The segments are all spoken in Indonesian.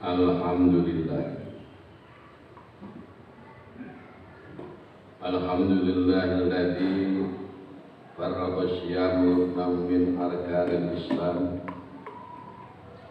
Alhamdulillah. Alhamdulillahilladzi farrada syiyama min arkanil Islam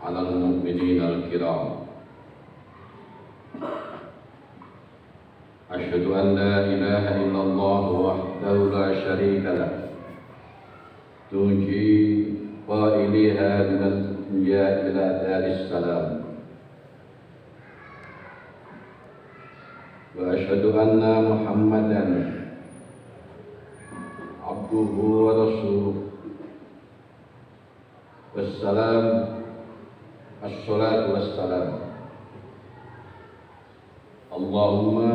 'alal mu'minina al-kiram. Asyhadu an la ilaha illallah wahdahu la syarika lah. Tunji qailiha min al-dunya ila daris salam. Wa asyhadu anna Muhammadan abduhu wa rasuluh. Wassalam, assalatu wassalam. Allahumma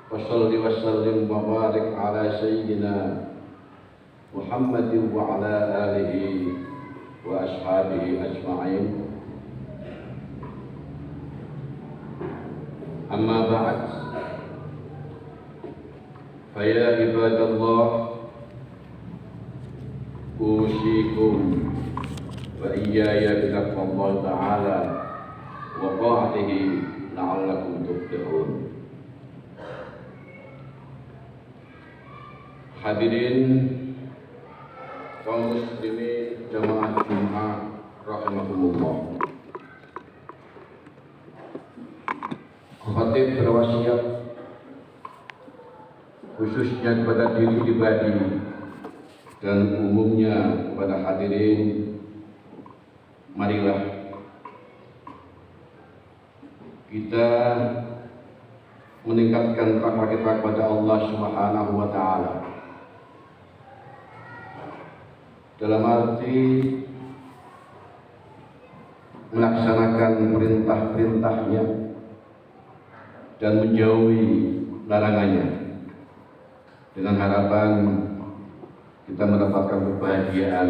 wassalli wa sallim wa barik ala sayyidina Muhammadin wa ala alihi wa ashabihi ajma'in. Amma ba'd, faya ibadallah, usikum wa iyaya bitaqwallahi ta'ala wa ta'atihi la'allakum tuflihun. Hadirin kaum muslimin jamaah Jumat rahimakumullah. Khatib berwasiat khususnya kepada diri pribadi dan umumnya kepada hadirin, marilah kita meningkatkan takwa kita kepada Allah Subhanahu wa taala dalam arti melaksanakan perintah-perintahnya dan menjauhi larangannya, dengan harapan kita mendapatkan kebahagiaan,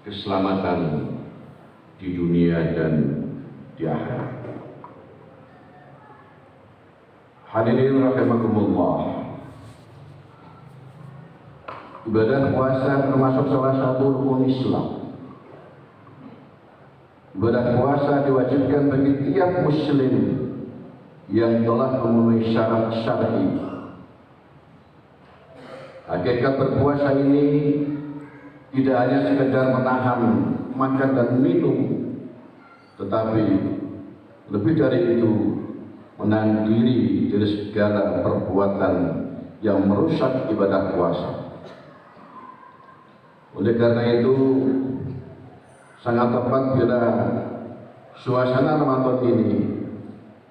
keselamatan di dunia dan di akhirat. Hadirin rahimakumullah, ibadah puasa termasuk salah satu rukun Islam. Ibadah puasa diwajibkan bagi tiap muslim yang telah memenuhi syarat syar'i. Hakikat berpuasa ini tidak hanya sekedar menahan makan dan minum, tetapi lebih dari itu menahan diri dari segala perbuatan yang merusak ibadah puasa. Oleh karena itu sangat tepat bila suasana Ramadan ini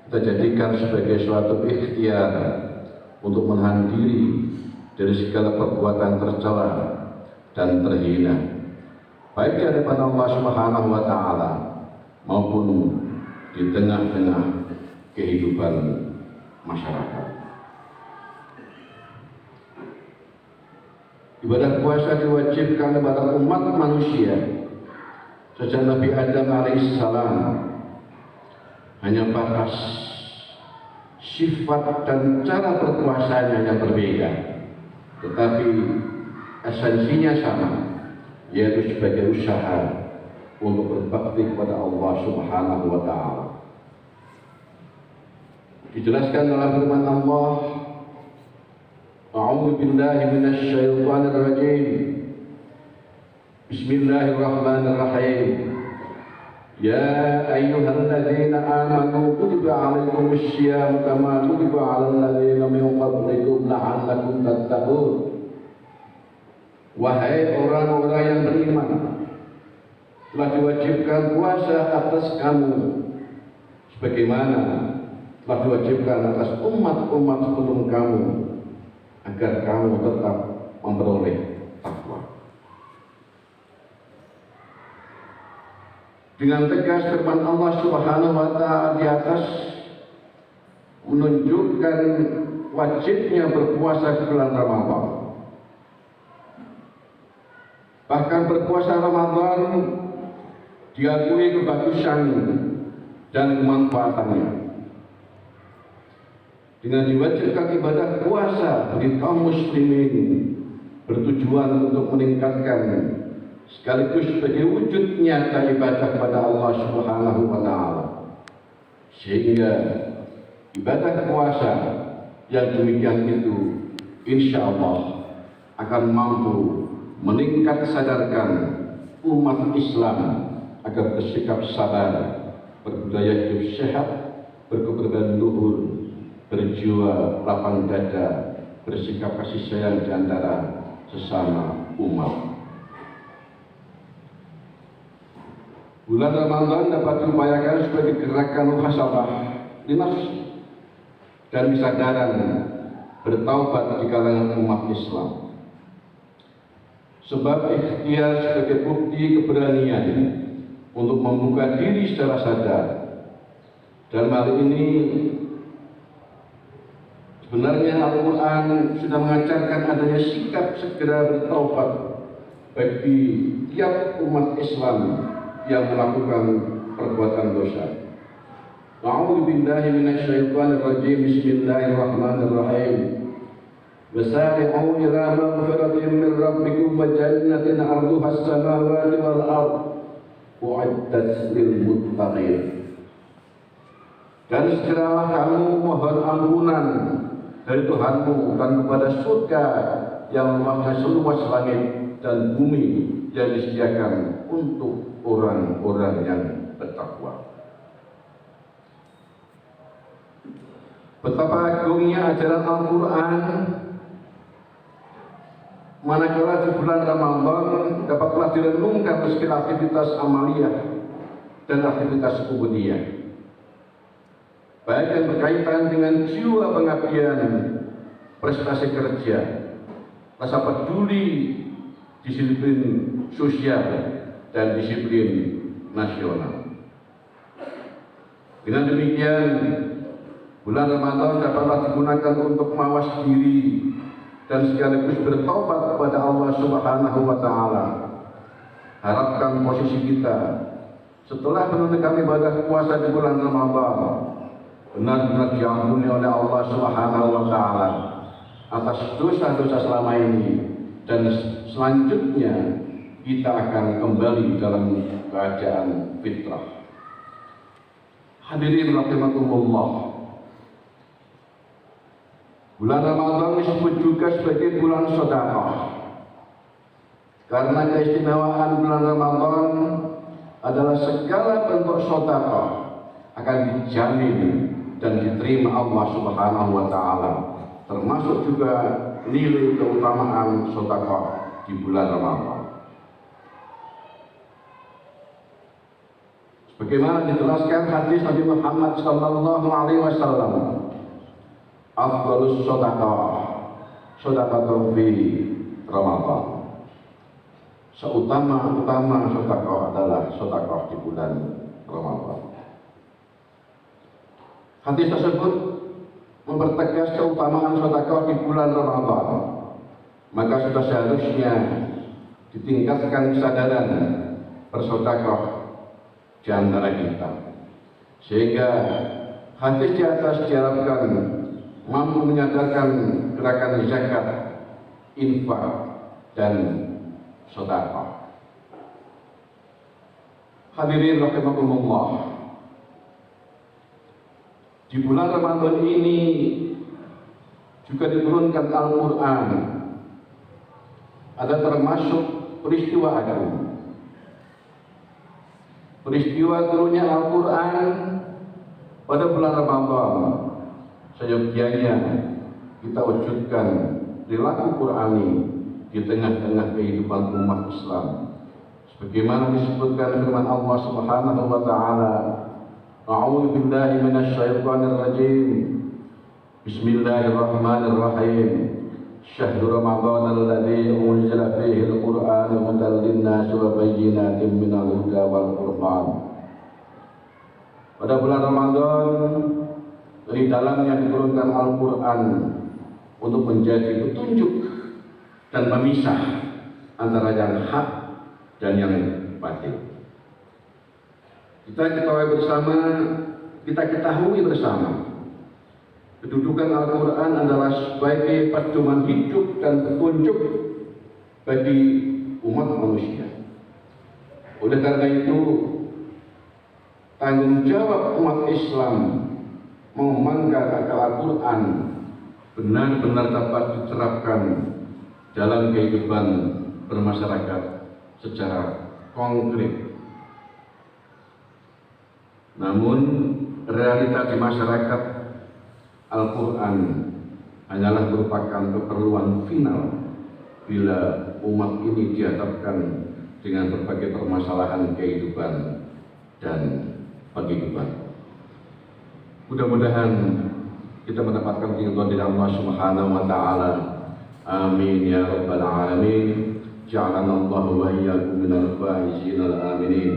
kita jadikan sebagai suatu ikhtiar untuk menahan diri dari segala perbuatan tercela dan terhina, baik di hadapan Allah Subhanahu wa taala maupun di tengah-tengah kehidupan masyarakat. Ibadah puasa diwajibkan kepada umat manusia sejak Nabi Adam alaihissalam. Hanya batas sifat dan cara berpuasanya yang berbeda, tetapi esensinya sama, yaitu sebagai usaha untuk berbakti kepada Allah Subhanahu wa taala. Dijelaskan dalam firman Allah, A'udzu billahi minasy syaithanir rajim. Bismillahirrahmanirrahim. Ya ayyuhalladzina amanu kutiba 'alaikumus syiyam kama kutiba 'alal ladzina min qablikum la'allakum tattaqun. Wahai orang-orang yang beriman, telah diwajibkan puasa atas kamu sebagaimana telah diwajibkan atas umat-umat sebelum kamu, agar kamu tetap memperoleh takwa. Dengan tegas firman Allah Subhanahu wa taala di atas menunjukkan wajibnya berpuasa di bulan Ramadan. Bahkan berpuasa Ramadan diakui kebagusan dan kemanfaatannya. Dengan diwajibkan ibadah puasa bagi kaum muslimin bertujuan untuk meningkatkan sekaligus sebagai wujud nyata ibadah pada Allah Subhanahu wa Ta'ala. Sehingga ibadah puasa yang demikian itu insya Allah akan mampu meningkat sadarkan umat Islam agar bersikap sabar, berbudaya hidup sehat, berkeberanian luhur, berjiwa lapang dada, bersikap kasih sayang di antara sesama umat. Bulan Ramadan dapat diupayakan sebagai gerakan muhasabah li nafsi dan kesadaran bertaubat di kalangan umat Islam. Sebab ikhtiar sebagai bukti keberanian untuk membuka diri secara sadar. Dalam hal ini sebenarnya Al-Quran sudah mengajarkan adanya sikap segera bertaubat bagi tiap umat Islam yang melakukan perbuatan dosa. A'udzu billahi minasyaitonir rajim. Bismillahirrahmanirrahim. Wasari'u ila maghfiratin min rabbikum wa jannatin 'arduha as-samawati wal ardh u'iddat lil muttaqin. Dan segeralah kamu mohon ampunan dari Tuhanmu dan kepada surga yang luasnya seluas langit dan bumi yang disediakan untuk orang-orang yang bertakwa. Betapa agungnya ajaran Al-Quran manakala di bulan Ramadan dapatlah direnungkan segala aktivitas amaliyah dan aktivitas ubudiyah, baik yang berkaitan dengan jiwa pengabdian, prestasi kerja, rasa peduli, disiplin sosial, dan disiplin nasional. Dengan demikian, bulan Ramadan dapatlah digunakan untuk mawas diri dan sekaligus bertobat kepada Allah Subhanahu wa Ta'ala. Harapkan posisi kita setelah menunaikan ibadah puasa di bulan Ramadan benar-benar diampuni oleh Allah Subhanahu wa Ta'ala atas dosa-dosa selama ini, dan selanjutnya kita akan kembali dalam keadaan fitrah. Hadirin rahimakumullah, bulan Ramadan disebut juga sebagai bulan sedekah karena keistimewaan bulan Ramadan adalah segala bentuk sedekah akan dijamin dan diterima Allah Subhanahu wa Ta'ala, termasuk juga nilai keutamaan sedekah di bulan Ramadan. Sebagaimana dijelaskan hadis Nabi Muhammad sallallahu alaihi wasallam, afdhalus shadaqah fi Ramadan. Seutama-utama sedekah adalah sedekah di bulan Ramadan. Hadis tersebut mempertegas keutamaan sedekah di bulan Ramadan. Maka sudah seharusnya ditingkatkan kesadaran bersedekah di antara kita, sehingga hadis di atas diharapkan mampu menyadarkan gerakan zakat, infak, dan sedekah. Hadirin rahimakumullah, di bulan Ramadan ini juga diturunkan Al-Quran. Ada termasuk peristiwa agung. Peristiwa turunnya Al-Quran pada bulan Ramadan seyogyanya kita wujudkan perilaku Qurani di tengah-tengah kehidupan umat Islam, sebagaimana disebutkan firman Allah Subhanahu wa Ta'ala, A'udzu billahi minasyaitonir rajim. Bismillahirrahmanirrahim. Syahrul Ramadan alladzi unzila fihi al-Qur'an hudan lin-nasi wa bayyinatin minal huda wal furqan. Pada bulan Ramadan di dalamnya diturunkan Al-Quran untuk menjadi petunjuk dan pemisah antara yang hak dan yang batil. Kita ketahui bersama kedudukan Al-Quran adalah sebagai pedoman hidup dan petunjuk bagi umat manusia. Oleh karena itu, tanggung jawab umat Islam memangkat Al-Quran benar-benar dapat diterapkan dalam kehidupan bermasyarakat secara konkret. Namun realita di masyarakat, Al-Quran hanyalah merupakan keperluan final bila umat ini dihadapkan dengan berbagai permasalahan kehidupan dan penghidupan. Mudah-mudahan kita mendapatkan ridha dari Allah Subhanahu wa taala. Amin ya rabbal alamin. Ja'alana Allah wa iyyakum minal faizin al-aminin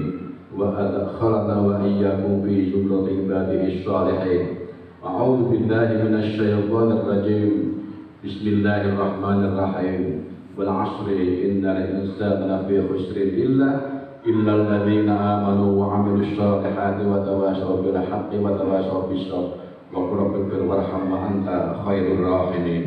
wa adkhalana wa iyyakum fi zumrati ibadihi shalihin. A'udzu billahi minasy syaithanir rajim. Bismillahirrahmanirrahim. Wal 'ashri innal insana lafi khusrin illa الذين آمنوا وعملوا الصالحات وتواصوا بالحق وتواصوا بالصبر وقل رب اغفر وارحم وأنت خير الراحمين.